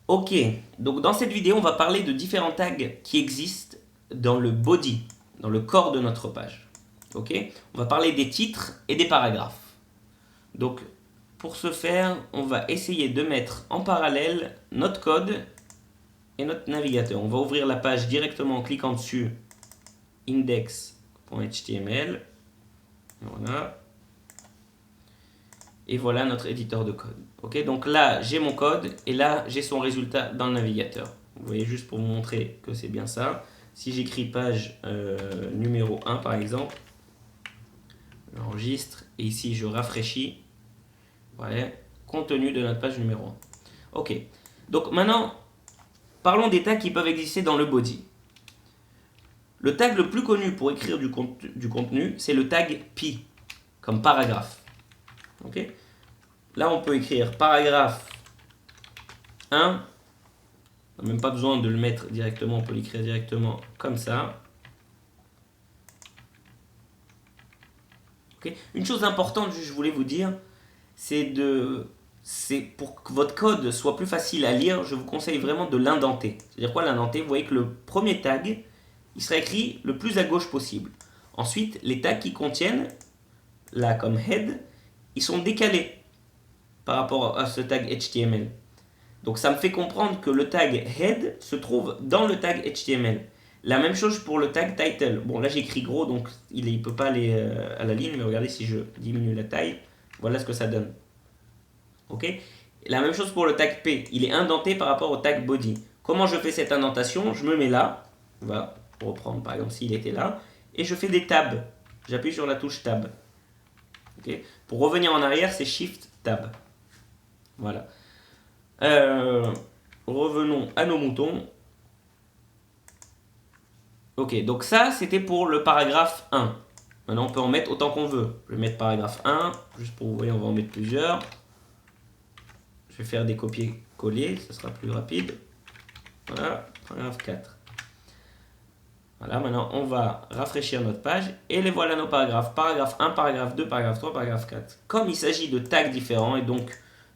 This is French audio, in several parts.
Ok, donc dans cette vidéo, on va parler de différents tags qui existent dans le body, dans le corps de notre page. Ok, on va parler des titres et des paragraphes. Donc, pour ce faire, on va essayer de mettre en parallèle notre code et notre navigateur. On va ouvrir la page directement en cliquant dessus, index.html. Voilà. Et voilà notre éditeur de code. Ok, donc là, j'ai mon code et là, j'ai son résultat dans le navigateur. Vous voyez, juste pour vous montrer que c'est bien ça. Si j'écris page numéro 1 par exemple, j'enregistre et ici je rafraîchis. Voilà, contenu de notre page numéro 1. Ok, donc maintenant, parlons des tags qui peuvent exister dans le body. Le tag le plus connu pour écrire du contenu, c'est le tag P, comme paragraphe. Ok, là, on peut écrire paragraphe 1. On n'a même pas besoin de le mettre directement, on peut l'écrire directement comme ça. Okay. Une chose importante, je voulais vous dire, c'est pour que votre code soit plus facile à lire, je vous conseille vraiment de l'indenter. C'est-à-dire quoi l'indenter? Vous voyez que le premier tag, il sera écrit le plus à gauche possible. Ensuite, les tags qui contiennent, là comme head, ils sont décalés par rapport à ce tag HTML. Donc ça me fait comprendre que le tag head se trouve dans le tag HTML. La même chose pour le tag title. Bon, là j'écris gros, donc il ne peut pas aller à la ligne, mais regardez si je diminue la taille, voilà ce que ça donne. Ok. La même chose pour le tag P, il est indenté par rapport au tag body. Comment je fais cette indentation? Je me mets là, voilà, pour reprendre par exemple s'il était là, et je fais des tabs. J'appuie sur la touche tab. Okay. Pour revenir en arrière, c'est Shift Tab. Voilà. Revenons à nos moutons. Ok, donc ça c'était pour le paragraphe 1. Maintenant on peut en mettre autant qu'on veut. Je vais mettre paragraphe 1, juste pour vous voyez, on va en mettre plusieurs. Je vais faire des copier-coller, ça sera plus rapide. Voilà, paragraphe 4. Voilà, maintenant on va rafraîchir notre page et les voilà nos paragraphes. Paragraphe 1, paragraphe 2, paragraphe 3, paragraphe 4. Comme il s'agit de tags différents et donc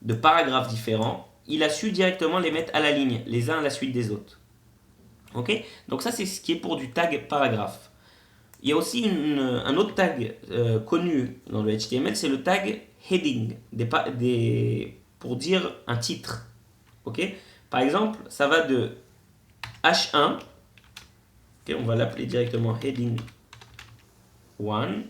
de paragraphes différents, il a su directement les mettre à la ligne, les uns à la suite des autres. Ok, donc ça c'est ce qui est pour du tag paragraphe. Il y a aussi un autre tag connu dans le HTML, c'est le tag heading, pour dire un titre. Ok, par exemple, ça va de H1, okay, on va l'appeler directement heading 1.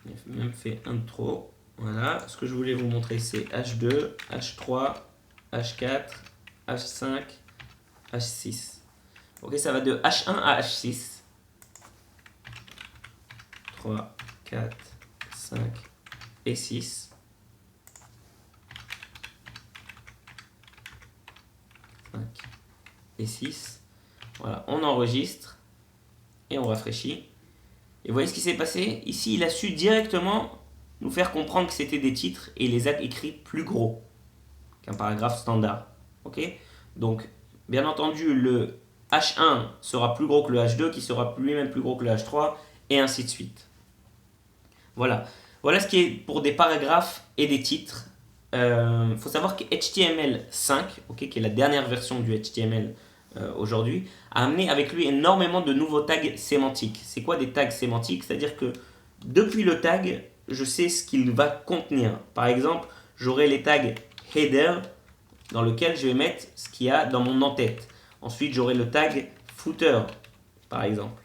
J'ai même fait un de trop. Voilà, ce que je voulais vous montrer c'est H2, H3, H4, H5, H6. Ok, ça va de H1 à H6. 3, 4, 5 et 6. 5 et 6. Voilà, on enregistre et on rafraîchit. Et vous voyez ce qui s'est passé? Ici, il a su directement nous faire comprendre que c'était des titres et il les a écrits plus gros qu'un paragraphe standard. Ok? Donc, bien entendu, le H1 sera plus gros que le H2, qui sera lui-même plus gros que le H3, et ainsi de suite. Voilà. Voilà ce qui est pour des paragraphes et des titres. Il faut savoir que HTML5, okay, qui est la dernière version du HTML aujourd'hui, a amené avec lui énormément de nouveaux tags sémantiques. C'est quoi des tags sémantiques? C'est-à-dire que depuis le tag, je sais ce qu'il va contenir. Par exemple, j'aurai les tags header dans lequel je vais mettre ce qu'il y a dans mon en-tête. Ensuite, j'aurai le tag footer, par exemple.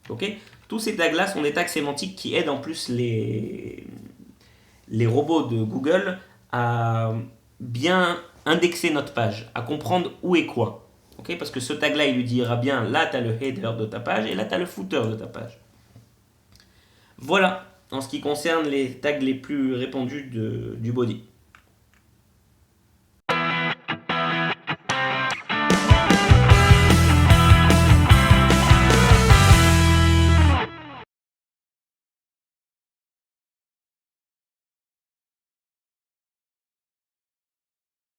Ok? Tous ces tags-là sont des tags sémantiques qui aident en plus les robots de Google à bien indexer notre page, à comprendre où est quoi. Okay, parce que ce tag-là, il lui dira bien, là, tu as le header de ta page et là, tu as le footer de ta page. Voilà, en ce qui concerne les tags les plus répandus du body.